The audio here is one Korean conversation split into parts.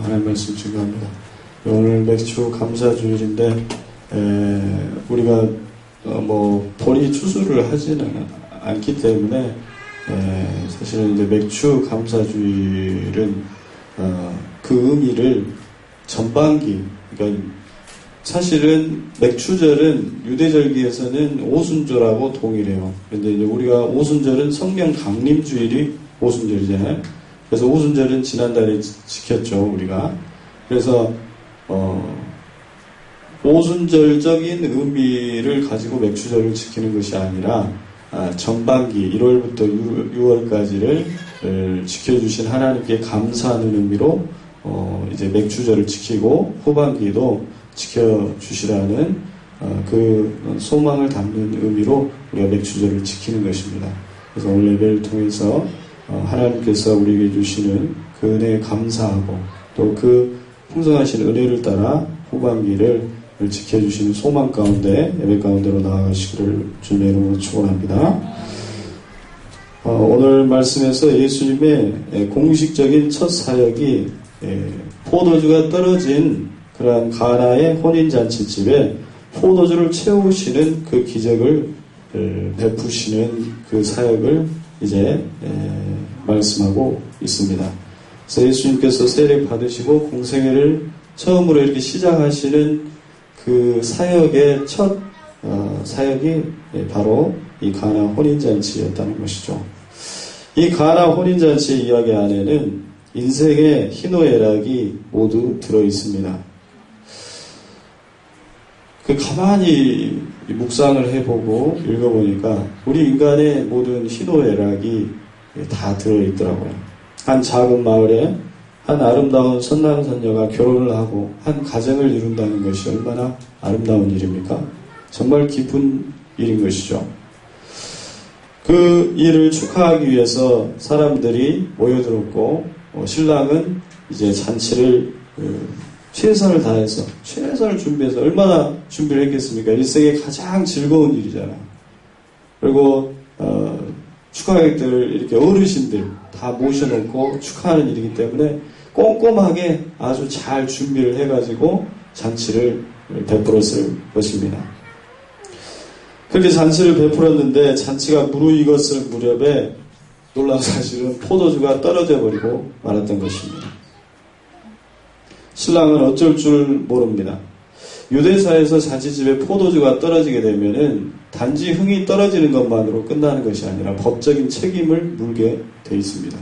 하나님 말씀 중요합니다. 오늘 맥주 감사주일인데 우리가 본인이 추수를 하지는 않기 때문에 사실은 이제 맥주 감사주일은 그 의미를 전반기, 그러니까 사실은 맥주절은 유대절기에서는 오순절하고 동일해요. 그런데 이제 우리가 오순절은 성령 강림주일이 오순절이잖아요. 그래서 오순절은 지난달에 지켰죠, 우리가. 그래서 오순절적인 의미를 가지고 맥주절을 지키는 것이 아니라 전반기 1월부터 6월까지를 지켜주신 하나님께 감사하는 의미로 이제 맥주절을 지키고 후반기도 지켜주시라는 그 소망을 담는 의미로 우리가 맥주절을 지키는 것입니다. 그래서 오늘 예배를 통해서 하나님께서 우리에게 주시는 그 은혜에 감사하고 또 그 풍성하신 은혜를 따라 후반기를 지켜주시는 소망 가운데 예배 가운데로 나아가시기를 주님의 이름으로 축원합니다. 오늘 말씀에서 예수님의 공식적인 첫 사역이 포도주가 떨어진 그러한 가나의 혼인잔치집에 포도주를 채우시는 그 기적을 베푸시는 그 사역을 이제 말씀하고 있습니다. 그래서 예수님께서 세례 받으시고 공생애를 처음으로 이렇게 시작하시는 그 사역의 첫 사역이 바로 이 가나 혼인잔치였다는 것이죠. 이 가나 혼인잔치 이야기 안에는 인생의 희노애락이 모두 들어있습니다. 가만히 묵상을 해보고 읽어보니까 우리 인간의 모든 희노애락이 다 들어있더라고요. 한 작은 마을에 한 아름다운 선남선녀가 결혼을 하고 한 가정을 이룬다는 것이 얼마나 아름다운 일입니까? 정말 기쁜 일인 것이죠. 그 일을 축하하기 위해서 사람들이 모여들었고 신랑은 이제 잔치를 최선을 다해서 최선을 준비해서 얼마나 준비를 했겠습니까? 일생의 가장 즐거운 일이잖아요. 그리고 축하객들 이렇게 어르신들 다 모셔놓고 축하하는 일이기 때문에 꼼꼼하게 아주 잘 준비를 해가지고 잔치를 베풀었을 것입니다. 그렇게 잔치를 베풀었는데 잔치가 무르익었을 무렵에 놀라운 사실은 포도주가 떨어져 버리고 말았던 것입니다. 신랑은 어쩔 줄 모릅니다. 유대사에서 잔치집에 포도주가 떨어지게 되면은 단지 흥이 떨어지는 것만으로 끝나는 것이 아니라 법적인 책임을 물게 돼 있습니다.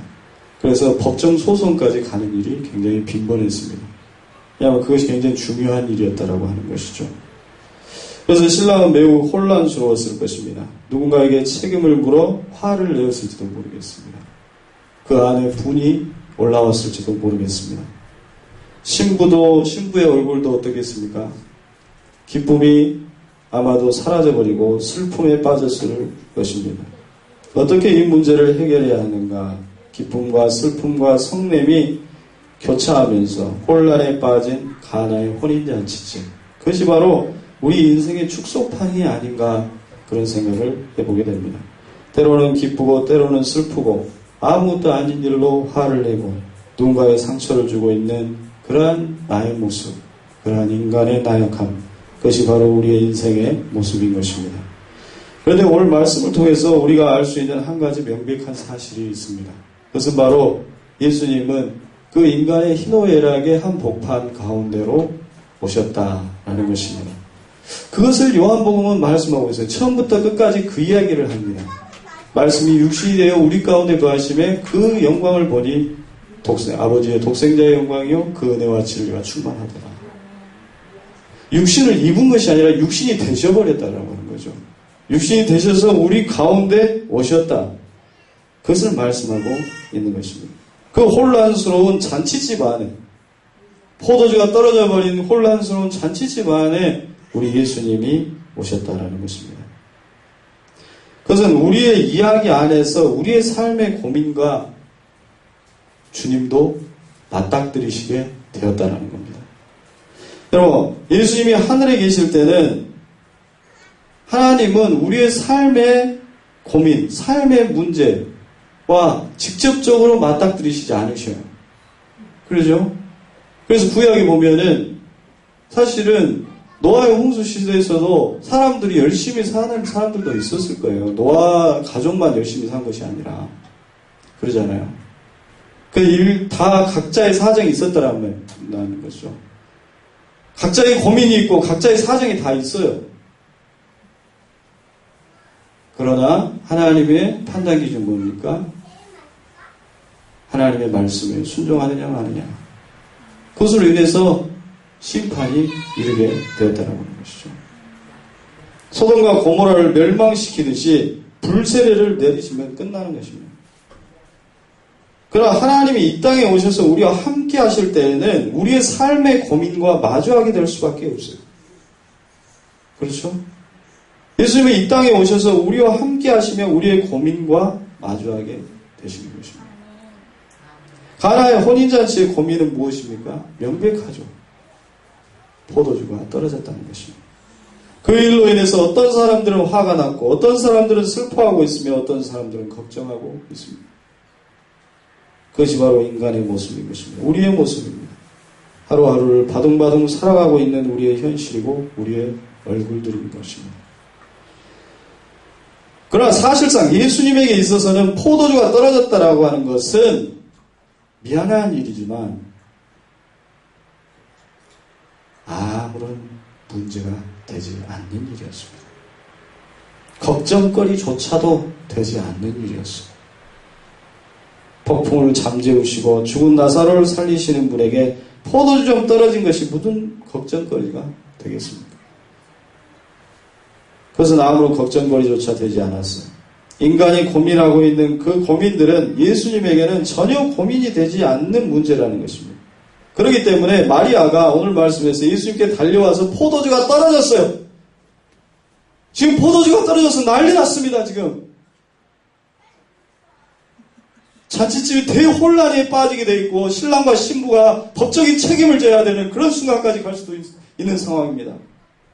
그래서 법정 소송까지 가는 일이 굉장히 빈번했습니다. 왜냐하면 그것이 굉장히 중요한 일이었다라고 하는 것이죠. 그래서 신랑은 매우 혼란스러웠을 것입니다. 누군가에게 책임을 물어 화를 내었을지도 모르겠습니다. 그 안에 분이 올라왔을지도 모르겠습니다. 신부의 얼굴도 어떻겠습니까? 기쁨이 아마도 사라져버리고 슬픔에 빠졌을 것입니다. 어떻게 이 문제를 해결해야 하는가? 기쁨과 슬픔과 성냄이 교차하면서 혼란에 빠진 가나의 혼인잔치집. 그것이 바로 우리 인생의 축소판이 아닌가 그런 생각을 해보게 됩니다. 때로는 기쁘고 때로는 슬프고 아무것도 아닌 일로 화를 내고 누군가의 상처를 주고 있는 그러한 나의 모습, 그러한 인간의 나약함, 그것이 바로 우리의 인생의 모습인 것입니다. 그런데 오늘 말씀을 통해서 우리가 알 수 있는 한 가지 명백한 사실이 있습니다. 그것은 바로 예수님은 그 인간의 희노애락의 한 복판 가운데로 오셨다라는 것입니다. 그것을 요한복음은 말씀하고 있어요. 처음부터 끝까지 그 이야기를 합니다. 말씀이 육신이 되어 우리 가운데 거하심에 그 영광을 보니 아버지의 독생자의 영광이요 그 은혜와 진리가 충만하더라. 육신을 입은 것이 아니라 육신이 되셔버렸다라고 하는 거죠. 육신이 되셔서 우리 가운데 오셨다. 그것을 말씀하고 있는 것입니다. 그 혼란스러운 잔치집 안에 포도주가 떨어져 버린 혼란스러운 잔치집 안에 우리 예수님이 오셨다라는 것입니다. 그것은 우리의 이야기 안에서 우리의 삶의 고민과 주님도 맞닥뜨리시게 되었다라는 겁니다. 여러분, 예수님이 하늘에 계실 때는 하나님은 우리의 삶의 고민, 삶의 문제와 직접적으로 맞닥뜨리시지 않으셔요. 그러죠? 그래서 구약에 보면은 사실은 노아의 홍수 시대에서도 사람들이 열심히 사는 사람들도 있었을 거예요. 노아 가족만 열심히 산 것이 아니라. 그러잖아요. 다 각자의 사정이 있었다라는 거죠. 각자의 고민이 있고 각자의 사정이 다 있어요. 그러나 하나님의 판단 기준 뭡니까? 하나님의 말씀에 순종하느냐 마느냐. 그것으로 인해서 심판이 이르게 되었다는 것이죠. 소돔과 고모라를 멸망시키듯이 불세례를 내리시면 끝나는 것입니다. 그러나 하나님이 이 땅에 오셔서 우리와 함께 하실 때에는 우리의 삶의 고민과 마주하게 될 수밖에 없어요. 그렇죠? 예수님이 이 땅에 오셔서 우리와 함께 하시면 우리의 고민과 마주하게 되시는 것입니다. 가나의 혼인잔치의 고민은 무엇입니까? 명백하죠. 포도주가 떨어졌다는 것입니다. 그 일로 인해서 어떤 사람들은 화가 났고 어떤 사람들은 슬퍼하고 있으며 어떤 사람들은 걱정하고 있습니다. 그것이 바로 인간의 모습인 것입니다. 우리의 모습입니다. 하루하루를 바둥바둥 살아가고 있는 우리의 현실이고 우리의 얼굴들인 것입니다. 그러나 사실상 예수님에게 있어서는 포도주가 떨어졌다라고 하는 것은 미안한 일이지만 아무런 문제가 되지 않는 일이었습니다. 걱정거리조차도 되지 않는 일이었습니다. 폭풍을 잠재우시고 죽은 나사로를 살리시는 분에게 포도주 좀 떨어진 것이 무슨 걱정거리가 되겠습니까? 그것은 아무런 걱정거리조차 되지 않았어요. 인간이 고민하고 있는 그 고민들은 예수님에게는 전혀 고민이 되지 않는 문제라는 것입니다. 그렇기 때문에 마리아가 오늘 말씀에서 예수님께 달려와서 포도주가 떨어졌어요. 지금 포도주가 떨어져서 난리 났습니다. 지금 잔치집이 대혼란에 빠지게 돼 있고 신랑과 신부가 법적인 책임을 져야 되는 그런 순간까지 갈 수도 있는 상황입니다.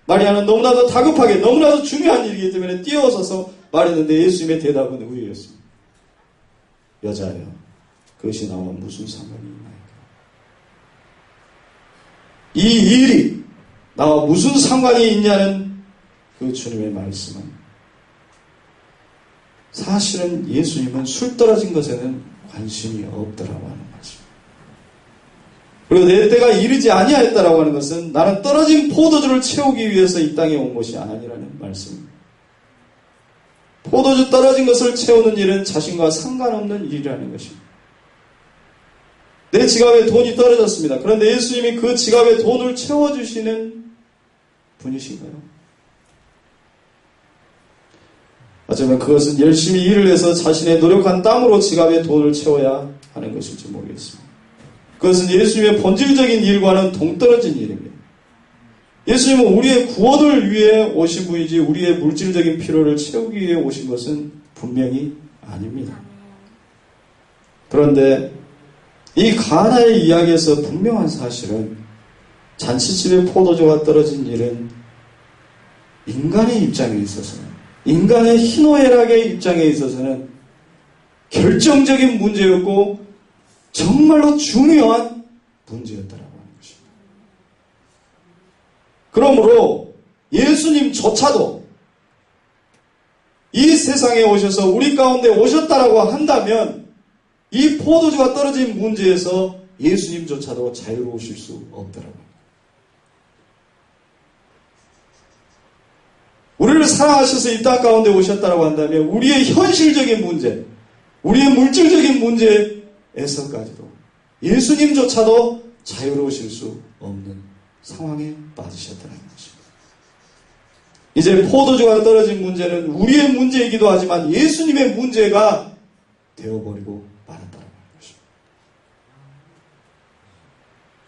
마리아는 너무나도 다급하게 너무나도 중요한 일이기 때문에 뛰어서서 말했는데 예수님의 대답은 의외였습니다. 여자여, 그것이 나와 무슨 상관이 있나이까? 이 일이 나와 무슨 상관이 있냐는 그 주님의 말씀은 사실은 예수님은 술 떨어진 것에는 관심이 없더라고 하는 것입니다. 그리고 내 때가 이르지 아니하였다라고 하는 것은 나는 떨어진 포도주를 채우기 위해서 이 땅에 온 것이 아니라는 말씀입니다. 포도주 떨어진 것을 채우는 일은 자신과 상관없는 일이라는 것입니다. 내 지갑에 돈이 떨어졌습니다. 그런데 예수님이 그 지갑에 돈을 채워주시는 분이신가요? 어쩌면 그것은 열심히 일을 해서 자신의 노력한 땀으로 지갑에 돈을 채워야 하는 것일지 모르겠습니다. 그것은 예수님의 본질적인 일과는 동떨어진 일입니다. 예수님은 우리의 구원을 위해 오신 분이지 우리의 물질적인 필요를 채우기 위해 오신 것은 분명히 아닙니다. 그런데 이 가나의 이야기에서 분명한 사실은 잔치집에 포도주가 떨어진 일은 인간의 입장에 있어서는 인간의 희노애락의 입장에 있어서는 결정적인 문제였고 정말로 중요한 문제였다라고 하는 것입니다. 그러므로 예수님조차도 이 세상에 오셔서 우리 가운데 오셨다라고 한다면 이 포도주가 떨어진 문제에서 예수님조차도 자유로우실 수 없더라고요. 우리를 사랑하셔서 이 땅 가운데 오셨다라고 한다면 우리의 현실적인 문제, 우리의 물질적인 문제에서까지도 예수님조차도 자유로우실 수 없는 상황에 빠지셨다는 것입니다. 이제 포도주가 떨어진 문제는 우리의 문제이기도 하지만 예수님의 문제가 되어버리고 말았다는 것입니다.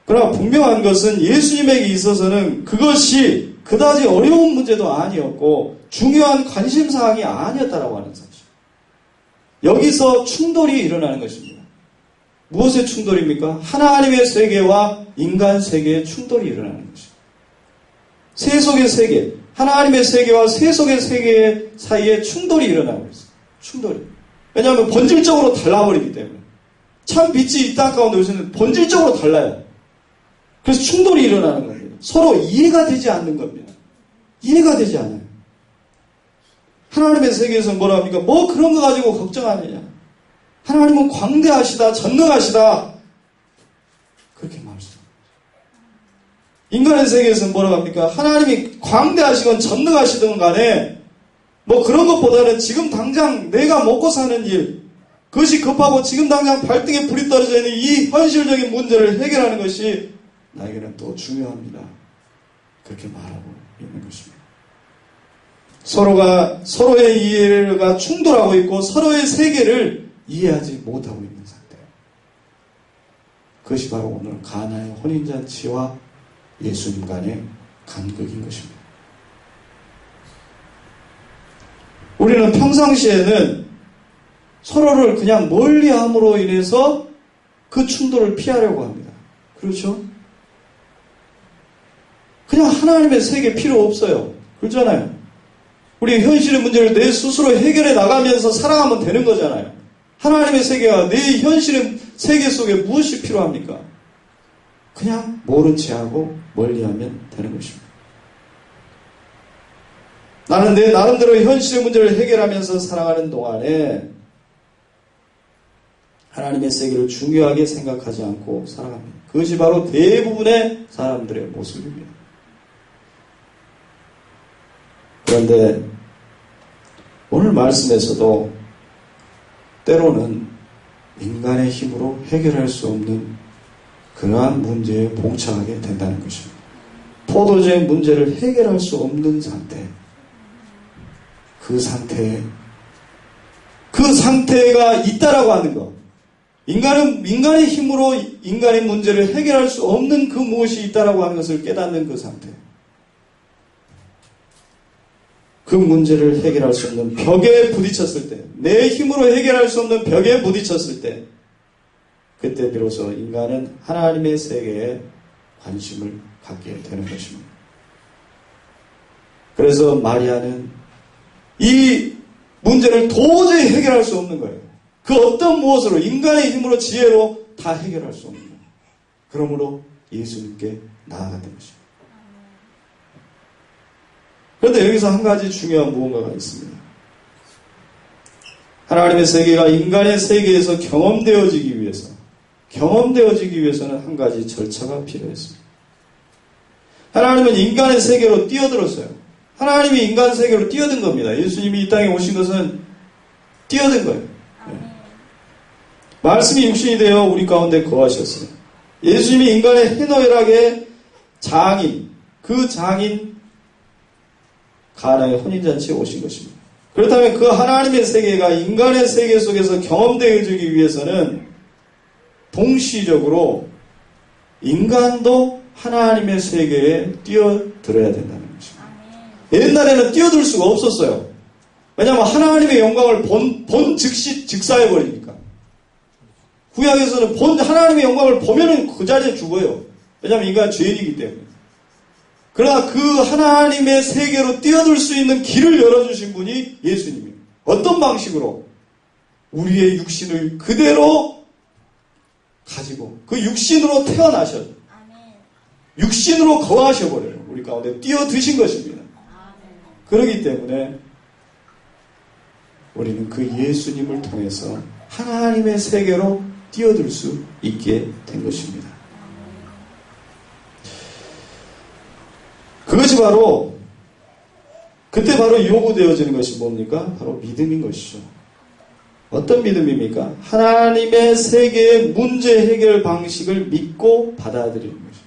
그러나 분명한 것은 예수님에게 있어서는 그것이 그다지 어려운 문제도 아니었고 중요한 관심사항이 아니었다라고 하는 사실. 여기서 충돌이 일어나는 것입니다. 무엇의 충돌입니까? 하나님의 세계와 인간 세계의 충돌이 일어나는 것입니다. 세속의 세계, 하나님의 세계와 세속의 세계 사이에 충돌이 일어나고 있어요. 충돌이. 왜냐하면 본질적으로 달라버리기 때문에. 참 빛이 이 땅 가운데 오시는 본질적으로 달라요. 그래서 충돌이 일어나는 겁니다. 서로 이해가 되지 않는 겁니다. 이해가 되지 않아요. 하나님의 세계에서 뭐라 합니까? 뭐 그런 거 가지고 걱정하느냐. 하나님은 광대하시다, 전능하시다. 그렇게 말씀합니다. 인간의 세계에서 뭐라고 합니까? 하나님이 광대하시건 전능하시든 간에 뭐 그런 것보다는 지금 당장 내가 먹고 사는 일, 그것이 급하고 지금 당장 발등에 불이 떨어져 있는 이 현실적인 문제를 해결하는 것이 나에게는 또 중요합니다. 그렇게 말하고 있는 것입니다. 서로의 이해가 충돌하고 있고 서로의 세계를 이해하지 못하고 있는 상태예요. 그것이 바로 오늘 가나의 혼인잔치와 예수님 간의 간극인 것입니다. 우리는 평상시에는 서로를 그냥 멀리함으로 인해서 그 충돌을 피하려고 합니다. 그렇죠? 그냥 하나님의 세계 필요 없어요. 그렇잖아요. 우리 현실의 문제를 내 스스로 해결해 나가면서 살아가면 되는 거잖아요. 하나님의 세계가 내 현실의 세계 속에 무엇이 필요합니까? 그냥 모른 체하고 멀리하면 되는 것입니다. 나는 내 나름대로 현실의 문제를 해결하면서 살아가는 동안에 하나님의 세계를 중요하게 생각하지 않고 살아갑니다. 그것이 바로 대부분의 사람들의 모습입니다. 그런데 오늘 말씀에서도 때로는 인간의 힘으로 해결할 수 없는 그러한 문제에 봉착하게 된다는 것입니다. 포도주의 문제를 해결할 수 없는 상태, 그 상태가 있다라고 하는 것. 인간의 힘으로 인간의 문제를 해결할 수 없는 그 무엇이 있다라고 하는 것을 깨닫는 그 상태. 그 문제를 해결할 수 없는 벽에 부딪혔을 때, 내 힘으로 해결할 수 없는 벽에 부딪혔을 때, 그때 비로소 인간은 하나님의 세계에 관심을 갖게 되는 것입니다. 그래서 마리아는 이 문제를 도저히 해결할 수 없는 거예요. 그 어떤 무엇으로, 인간의 힘으로, 지혜로 다 해결할 수 없는 거예요. 그러므로 예수님께 나아갔던 것입니다. 그런데 여기서 한 가지 중요한 무언가가 있습니다. 하나님의 세계가 인간의 세계에서 경험되어지기 위해서는 한 가지 절차가 필요했습니다. 하나님은 인간의 세계로 뛰어들었어요. 하나님이 인간 세계로 뛰어든 겁니다. 예수님이 이 땅에 오신 것은 뛰어든 거예요. 네. 말씀이 육신이 되어 우리 가운데 거하셨어요. 예수님이 인간의 희노애락의 장인, 그 장인 가나의 혼인잔치에 오신 것입니다. 그렇다면 그 하나님의 세계가 인간의 세계 속에서 경험되어지기 위해서는 동시적으로 인간도 하나님의 세계에 뛰어들어야 된다는 것입니다. 옛날에는 뛰어들 수가 없었어요. 왜냐하면 하나님의 영광을 본 즉시 즉사해버리니까. 구약에서는 하나님의 영광을 보면은 그 자리에 죽어요. 왜냐하면 인간은 죄인이기 때문에. 그러나 그 하나님의 세계로 뛰어들 수 있는 길을 열어주신 분이 예수님입니다. 어떤 방식으로? 우리의 육신을 그대로 가지고 그 육신으로 태어나셔요. 육신으로 거하셔버려요. 우리 가운데 뛰어드신 것입니다. 그렇기 때문에 우리는 그 예수님을 통해서 하나님의 세계로 뛰어들 수 있게 된 것입니다. 그것이 바로 그때 바로 요구되어지는 것이 뭡니까? 바로 믿음인 것이죠. 어떤 믿음입니까? 하나님의 세계의 문제 해결 방식을 믿고 받아들이는 것입니다.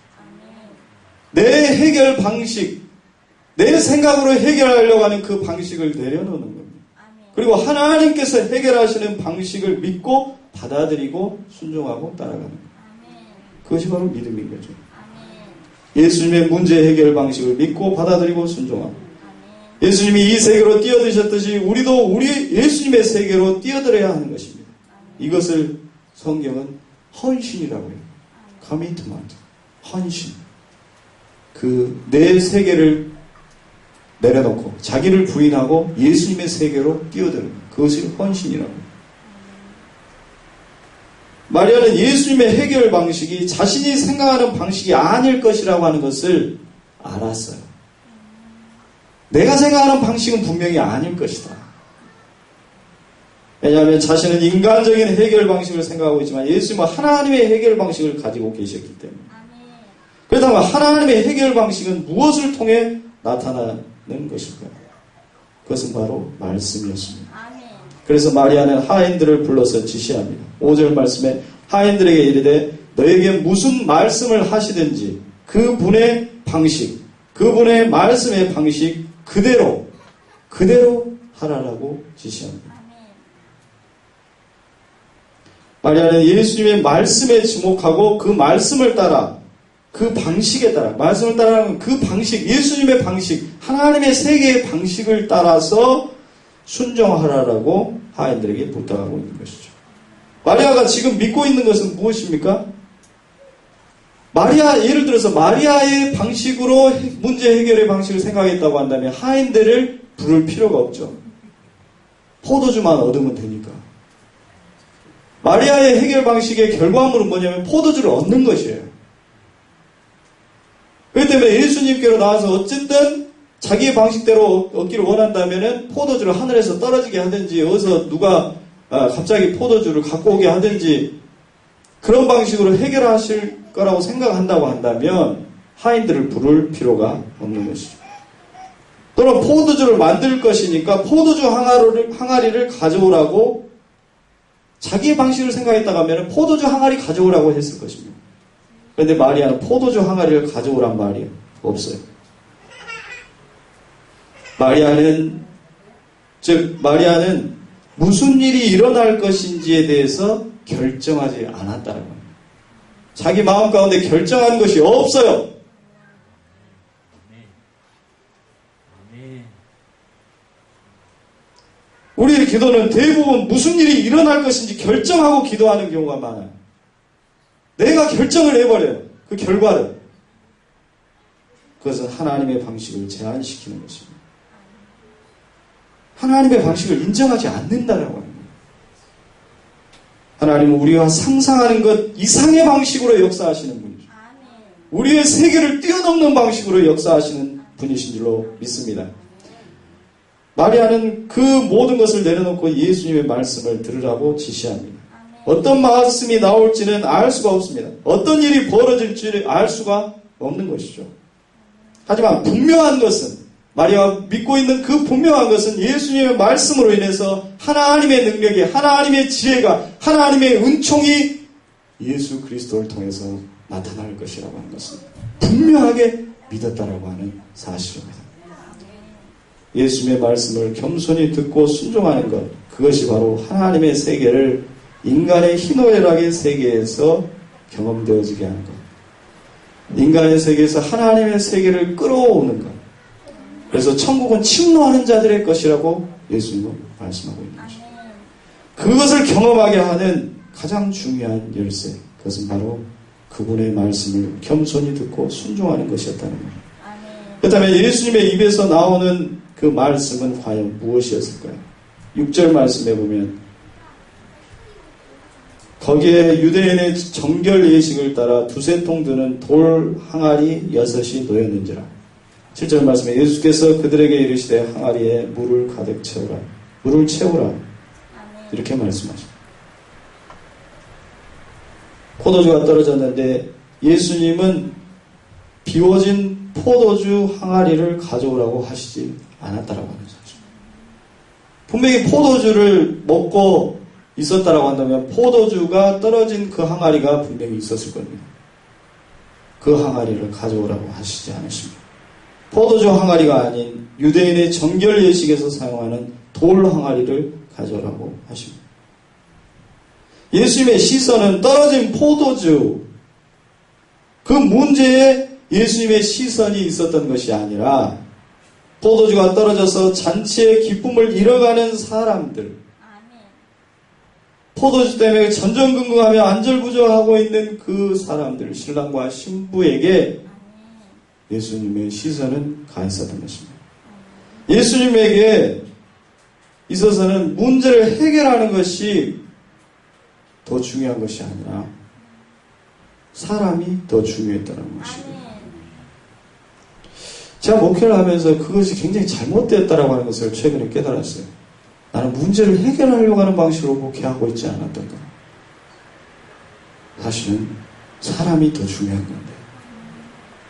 내 해결 방식, 내 생각으로 해결하려고 하는 그 방식을 내려놓는 겁니다. 그리고 하나님께서 해결하시는 방식을 믿고 받아들이고 순종하고 따라가는 겁니다. 그것이 바로 믿음인 거죠. 예수님의 문제 해결 방식을 믿고 받아들이고 순종하고, 예수님이 이 세계로 뛰어드셨듯이 우리도 예수님의 세계로 뛰어들어야 하는 것입니다. 이것을 성경은 헌신이라고 해요. 커미트먼트, 헌신. 내 세계를 내려놓고 자기를 부인하고 예수님의 세계로 뛰어드는 것. 그것이 헌신이라고 해요. 마리아는 예수님의 해결 방식이 자신이 생각하는 방식이 아닐 것이라고 하는 것을 알았어요. 내가 생각하는 방식은 분명히 아닐 것이다. 왜냐하면 자신은 인간적인 해결 방식을 생각하고 있지만 예수님은 하나님의 해결 방식을 가지고 계셨기 때문에. 그렇다면 하나님의 해결 방식은 무엇을 통해 나타나는 것일까요? 그것은 바로 말씀이었습니다. 그래서 마리아는 하인들을 불러서 지시합니다. 5절 말씀에 하인들에게 이르되 너에게 무슨 말씀을 하시든지 그분의 방식, 그분의 말씀의 방식 그대로 하라라고 지시합니다. 마리아는 예수님의 말씀에 주목하고 그 말씀을 따라 그 방식에 따라 말씀을 따라하는 그 방식, 예수님의 방식, 하나님의 세계의 방식을 따라서 순종하라라고 하인들에게 부탁하고 있는 것이죠. 마리아가 지금 믿고 있는 것은 무엇입니까? 예를 들어서 마리아의 방식으로 문제 해결의 방식을 생각했다고 한다면 하인들을 부를 필요가 없죠. 포도주만 얻으면 되니까. 마리아의 해결 방식의 결과물은 뭐냐면 포도주를 얻는 것이에요. 그렇기 때문에 예수님께로 나와서 어쨌든 자기의 방식대로 얻기를 원한다면은 포도주를 하늘에서 떨어지게 하든지 어디서 누가 갑자기 포도주를 갖고 오게 하든지 그런 방식으로 해결하실 거라고 생각한다고 한다면 하인들을 부를 필요가 없는 것이죠. 또는 포도주를 만들 것이니까 포도주 항아리를 가져오라고 자기의 방식을 생각했다고 하면 포도주 항아리 가져오라고 했을 것입니다. 그런데 마리아는 포도주 항아리를 가져오란 말이 없어요. 마리아는 무슨 일이 일어날 것인지에 대해서 결정하지 않았다는 겁니다. 자기 마음 가운데 결정한 것이 없어요. 우리의 기도는 대부분 무슨 일이 일어날 것인지 결정하고 기도하는 경우가 많아요. 내가 결정을 해버려요. 그 결과를. 그것은 하나님의 방식을 제한시키는 것입니다. 하나님의 방식을 인정하지 않는다라고 합니다. 하나님은 우리가 상상하는 것 이상의 방식으로 역사하시는 분이죠. 우리의 세계를 뛰어넘는 방식으로 역사하시는 분이신 줄로 믿습니다. 마리아는 그 모든 것을 내려놓고 예수님의 말씀을 들으라고 지시합니다. 어떤 말씀이 나올지는 알 수가 없습니다. 어떤 일이 벌어질지를 알 수가 없는 것이죠. 하지만 분명한 것은 마리아가 믿고 있는 그 분명한 것은 예수님의 말씀으로 인해서 하나님의 능력이, 하나님의 지혜가, 하나님의 은총이 예수 그리스도를 통해서 나타날 것이라고 하는 것은 분명하게 믿었다라고 하는 사실입니다. 예수님의 말씀을 겸손히 듣고 순종하는 것, 그것이 바로 하나님의 세계를 인간의 희노애락의 세계에서 경험되어지게 하는 것, 인간의 세계에서 하나님의 세계를 끌어오는 것. 그래서 천국은 침노하는 자들의 것이라고 예수님은 말씀하고 있는 것입니다. 그것을 경험하게 하는 가장 중요한 열쇠, 그것은 바로 그분의 말씀을 겸손히 듣고 순종하는 것이었다는 겁니다. 그렇다면 예수님의 입에서 나오는 그 말씀은 과연 무엇이었을까요? 6절 말씀에 보면 거기에 유대인의 정결 예식을 따라 두세 통 드는 돌 항아리 6이 놓였는지라. 7절 말씀에 예수께서 그들에게 이르시되 항아리에 물을 가득 채우라. 물을 채우라. 이렇게 말씀하십니다. 포도주가 떨어졌는데 예수님은 비워진 포도주 항아리를 가져오라고 하시지 않았다라고 하는 사실. 분명히 포도주를 먹고 있었다라고 한다면 포도주가 떨어진 그 항아리가 분명히 있었을 겁니다. 그 항아리를 가져오라고 하시지 않으십니다. 포도주 항아리가 아닌 유대인의 정결 예식에서 사용하는 돌 항아리를 가져오라고 하십니다. 예수님의 시선은 떨어진 포도주, 그 문제에 예수님의 시선이 있었던 것이 아니라 포도주가 떨어져서 잔치의 기쁨을 잃어가는 사람들, 포도주 때문에 전전긍긍하며 안절부절하고 있는 그 사람들, 신랑과 신부에게 예수님의 시선은 가 있었던 것입니다. 예수님에게 있어서는 문제를 해결하는 것이 더 중요한 것이 아니라 사람이 더 중요했다는 것입니다. 제가 목회를 하면서 그것이 굉장히 잘못되었다라고 하는 것을 최근에 깨달았어요. 나는 문제를 해결하려고 하는 방식으로 목회하고 있지 않았던가. 사실은 사람이 더 중요한 건데,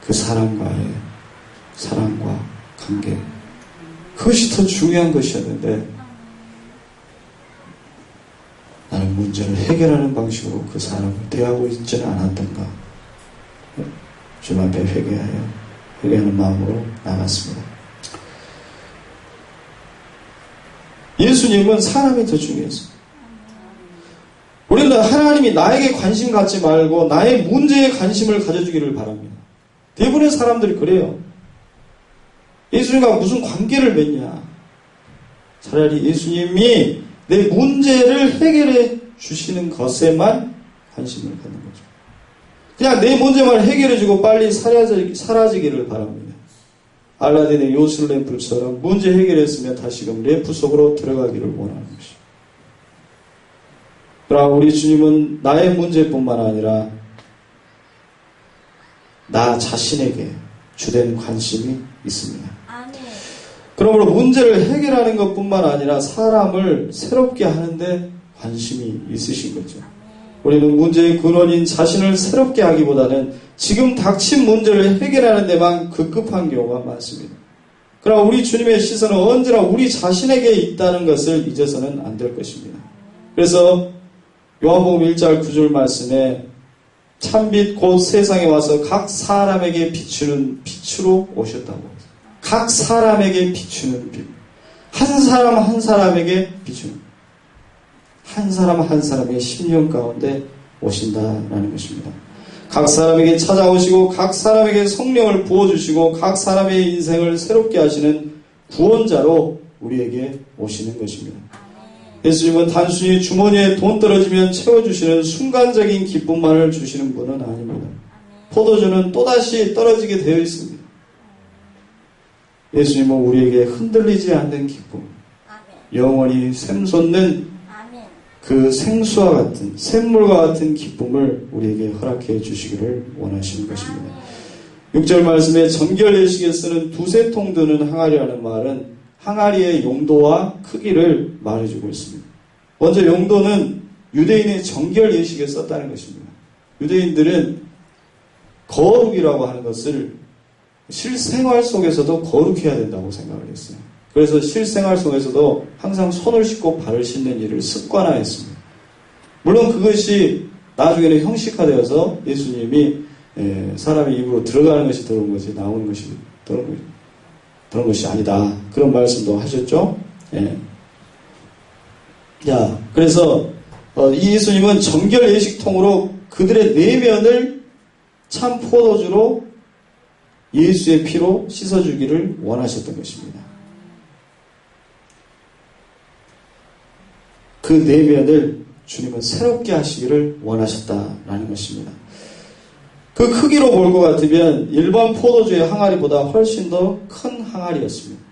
그 사람과의 사랑과 관계, 그것이 더 중요한 것이었는데, 나는 문제를 해결하는 방식으로 그 사람을 대하고 있지는 않았던가. 주님 앞에 회개하는 마음으로 나갔습니다. 예수님은 사람이 더 중요했어요. 우리는 하나님이 나에게 관심 갖지 말고 나의 문제에 관심을 가져주기를 바랍니다. 대부분의 사람들이 그래요. 예수님과 무슨 관계를 맺냐. 차라리 예수님이 내 문제를 해결해 주시는 것에만 관심을 갖는 거죠. 그냥 내 문제만 해결해주고 빨리 사라지기를 바랍니다. 알라딘의 요술 램프처럼 문제 해결했으면 다시금 램프 속으로 들어가기를 원하는 것이죠. 그러나 우리 주님은 나의 문제뿐만 아니라 나 자신에게 주된 관심이 있습니다. 그러므로 문제를 해결하는 것뿐만 아니라 사람을 새롭게 하는데 관심이 있으신 거죠. 우리는 문제의 근원인 자신을 새롭게 하기보다는 지금 닥친 문제를 해결하는 데만 급급한 경우가 많습니다. 그러나 우리 주님의 시선은 언제나 우리 자신에게 있다는 것을 잊어서는 안 될 것입니다. 그래서 요한복음 1장 9절 말씀에 참빛 곧 세상에 와서 각 사람에게 비추는 빛으로 오셨다고. 각 사람에게 비추는 빛. 한 사람 한 사람에게 비추는. 한 사람 한 사람의 심령 가운데 오신다라는 것입니다. 각 사람에게 찾아오시고 각 사람에게 성령을 부어주시고 각 사람의 인생을 새롭게 하시는 구원자로 우리에게 오시는 것입니다. 예수님은 단순히 주머니에 돈 떨어지면 채워주시는 순간적인 기쁨만을 주시는 분은 아닙니다. 포도주는 또다시 떨어지게 되어 있습니다. 예수님은 우리에게 흔들리지 않는 기쁨, 영원히 샘솟는 그 생수와 같은, 샘물과 같은 기쁨을 우리에게 허락해 주시기를 원하시는 것입니다. 6절 말씀에 정결 예식에 쓰는 두세 통 드는 항아리라는 말은 항아리의 용도와 크기를 말해주고 있습니다. 먼저 용도는 유대인의 정결 예식에 썼다는 것입니다. 유대인들은 거룩이라고 하는 것을 실생활 속에서도 거룩해야 된다고 생각을 했어요. 그래서 실생활 속에서도 항상 손을 씻고 발을 씻는 일을 습관화했습니다. 물론 그것이 나중에는 형식화되어서 예수님이 사람의 입으로 들어가는 것이 들어온 것이 나오는 것이 들어온 것이 아니다. 그런 말씀도 하셨죠. 예. 자, 그래서 이 예수님은 정결 예식통으로 그들의 내면을 참 포도주로 예수의 피로 씻어주기를 원하셨던 것입니다. 그 내면을 주님은 새롭게 하시기를 원하셨다라는 것입니다. 그 크기로 볼 것 같으면 일반 포도주의 항아리보다 훨씬 더 큰 항아리였습니다.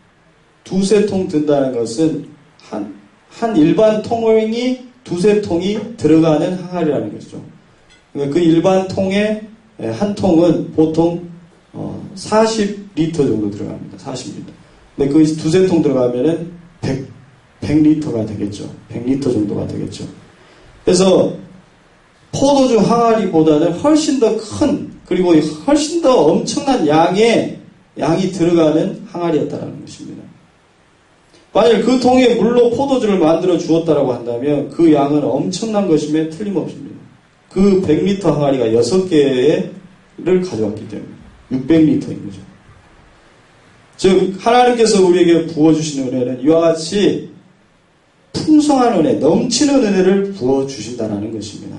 두세 통 든다는 것은 한 일반 통이 두세 통이 들어가는 항아리라는 것이죠. 그 일반 통에 한 통은 보통 40리터 정도 들어갑니다. 40리터. 근데 그 두세 통 들어가면은 100리터가 되겠죠. 100리터 정도가 되겠죠. 그래서 포도주 항아리보다는 훨씬 더 큰, 그리고 훨씬 더 엄청난 양이 들어가는 항아리였다는 것입니다. 만약 그 통에 물로 포도주를 만들어 주었다라고 한다면 그 양은 엄청난 것임에 틀림없습니다. 그 100리터 항아리가 6개를 가져왔기 때문에 600리터인 거죠. 즉 하나님께서 우리에게 부어주시는 은혜는 이와 같이 풍성한 은혜, 넘치는 은혜를 부어주신다는 것입니다.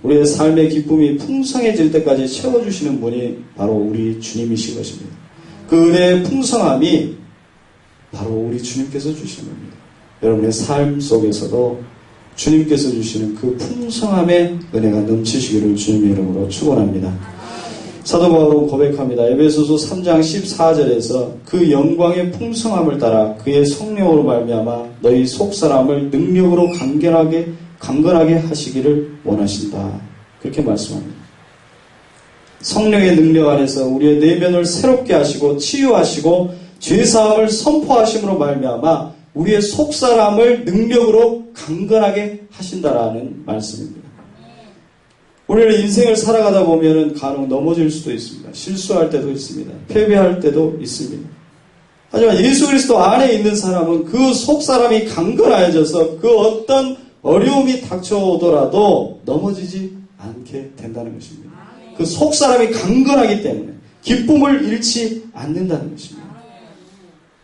우리의 삶의 기쁨이 풍성해질 때까지 채워주시는 분이 바로 우리 주님이신 것입니다. 그 은혜의 풍성함이 바로 우리 주님께서 주시는 겁니다. 여러분의 삶 속에서도 주님께서 주시는 그 풍성함의 은혜가 넘치시기를 주님의 이름으로 축원합니다. 사도 바울은 고백합니다. 에베소서 3장 14절에서 그 영광의 풍성함을 따라 그의 성령으로 말미암아 너희 속사람을 능력으로 강건하게 하시기를 원하신다. 그렇게 말씀합니다. 성령의 능력 안에서 우리의 내면을 새롭게 하시고 치유하시고 죄사함을 선포하심으로 말미암아 우리의 속사람을 능력으로 강건하게 하신다라는 말씀입니다. 우리는 인생을 살아가다 보면 간혹 넘어질 수도 있습니다. 실수할 때도 있습니다. 패배할 때도 있습니다. 하지만 예수 그리스도 안에 있는 사람은 그 속사람이 강건해져서 그 어떤 어려움이 닥쳐오더라도 넘어지지 않게 된다는 것입니다. 그 속사람이 강건하기 때문에 기쁨을 잃지 않는다는 것입니다.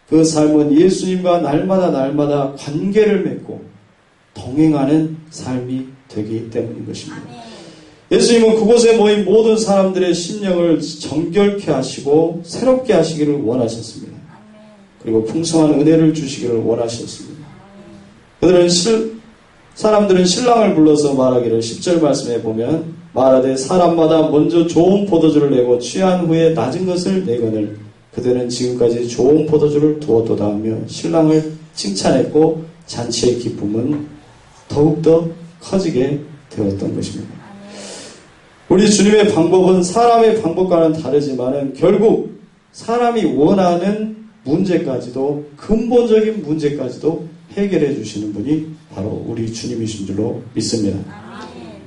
그 삶은 예수님과 날마다 관계를 맺고 동행하는 삶이 되기 때문인 것입니다. 예수님은 그곳에 모인 모든 사람들의 심령을 정결케 하시고 새롭게 하시기를 원하셨습니다. 그리고 풍성한 은혜를 주시기를 원하셨습니다. 사람들은 신랑을 불러서 말하기를 10절 말씀에 보면 말하되 사람마다 먼저 좋은 포도주를 내고 취한 후에 낮은 것을 내거늘 그들은 지금까지 좋은 포도주를 두었도다 하며 신랑을 칭찬했고 잔치의 기쁨은 더욱더 커지게 되었던 것입니다. 우리 주님의 방법은 사람의 방법과는 다르지만 결국 사람이 원하는 문제까지도 근본적인 문제까지도 해결해 주시는 분이 바로 우리 주님이신 줄로 믿습니다.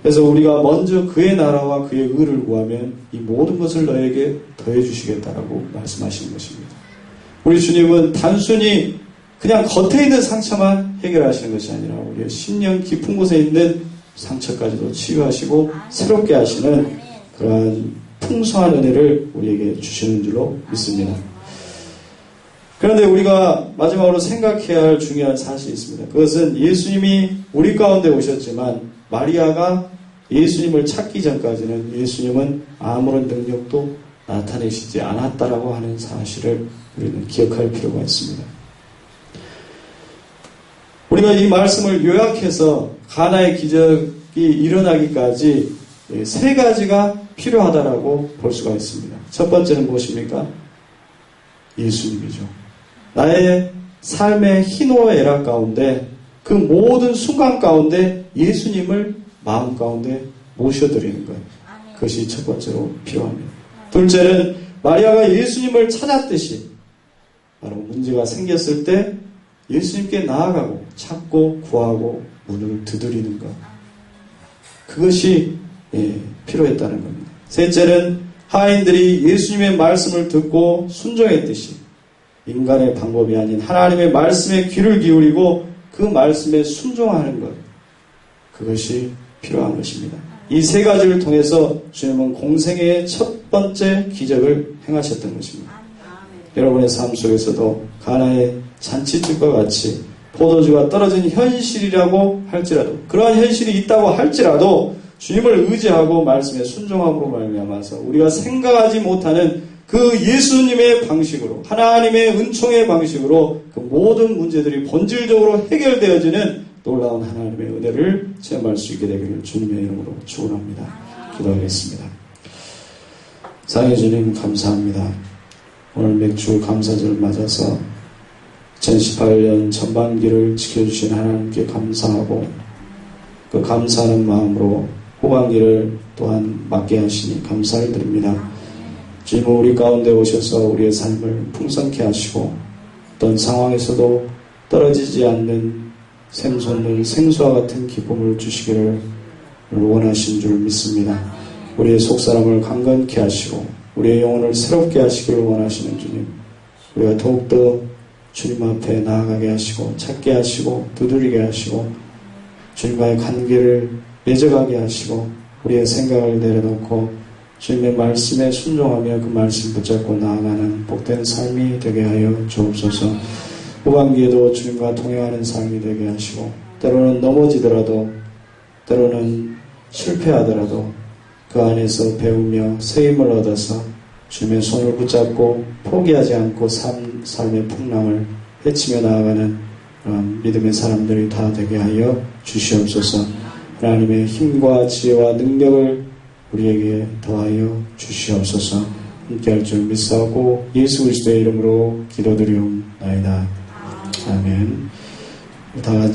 그래서 우리가 먼저 그의 나라와 그의 의를 구하면 이 모든 것을 너에게 더해 주시겠다라고 말씀하시는 것입니다. 우리 주님은 단순히 그냥 겉에 있는 상처만 해결하시는 것이 아니라 우리의 심령 깊은 곳에 있는 상처까지도 치유하시고 새롭게 하시는 그러한 풍성한 은혜를 우리에게 주시는 줄로 믿습니다. 그런데 우리가 마지막으로 생각해야 할 중요한 사실이 있습니다. 그것은 예수님이 우리 가운데 오셨지만 마리아가 예수님을 찾기 전까지는 예수님은 아무런 능력도 나타내시지 않았다라고 하는 사실을 우리는 기억할 필요가 있습니다. 우리가 이 말씀을 요약해서 가나의 기적이 일어나기까지 세 가지가 필요하다라고 볼 수가 있습니다. 첫 번째는 무엇입니까? 예수님이죠. 나의 삶의 희노애락 가운데 그 모든 순간 가운데 예수님을 마음 가운데 모셔드리는 것. 그것이 첫 번째로 필요합니다. 둘째는 마리아가 예수님을 찾았듯이 바로 문제가 생겼을 때 예수님께 나아가고 찾고 구하고 문을 두드리는 것. 그것이 필요했다는 겁니다. 셋째는 하인들이 예수님의 말씀을 듣고 순종했듯이 인간의 방법이 아닌 하나님의 말씀에 귀를 기울이고 그 말씀에 순종하는 것. 그것이 필요한 것입니다. 이 세 가지를 통해서 주님은 공생애의 첫 번째 기적을 행하셨던 것입니다. 여러분의 삶 속에서도 가나의 잔치집과 같이 포도주가 떨어진 현실이라고 할지라도 그러한 현실이 있다고 할지라도 주님을 의지하고 말씀에 순종함으로 말미암아서 우리가 생각하지 못하는 그 예수님의 방식으로 하나님의 은총의 방식으로 그 모든 문제들이 본질적으로 해결되어지는 놀라운 하나님의 은혜를 체험할 수 있게 되기를 주님의 이름으로 축원합니다. 기도하겠습니다. 사랑해 주님 감사합니다. 오늘 맥주 감사절을 맞아서 2018년 전반기를 지켜주신 하나님께 감사하고 그 감사하는 마음으로 후반기를 또한 맞게 하시니 감사를 드립니다. 주님은 우리 가운데 오셔서 우리의 삶을 풍성케 하시고 어떤 상황에서도 떨어지지 않는 샘솟는 생수와 같은 기쁨을 주시기를 원하신 줄 믿습니다. 우리의 속사람을 강건케 하시고 우리의 영혼을 새롭게 하시기를 원하시는 주님, 우리가 더욱더 주님 앞에 나아가게 하시고 찾게 하시고 두드리게 하시고 주님과의 관계를 맺어가게 하시고 우리의 생각을 내려놓고 주님의 말씀에 순종하며 그 말씀 붙잡고 나아가는 복된 삶이 되게 하여 주옵소서. 후반기에도 주님과 동행하는 삶이 되게 하시고 때로는 넘어지더라도 때로는 실패하더라도 그 안에서 배우며 새 힘을 얻어서 주님의 손을 붙잡고 포기하지 않고 삶의 풍랑을 헤치며 나아가는 믿음의 사람들이 다 되게 하여 주시옵소서. 하나님의 힘과 지혜와 능력을 우리에게 더하여 주시옵소서. 함께할 줄 믿사오고 예수 그리스도의 이름으로 기도드리옵나이다. 아멘. 다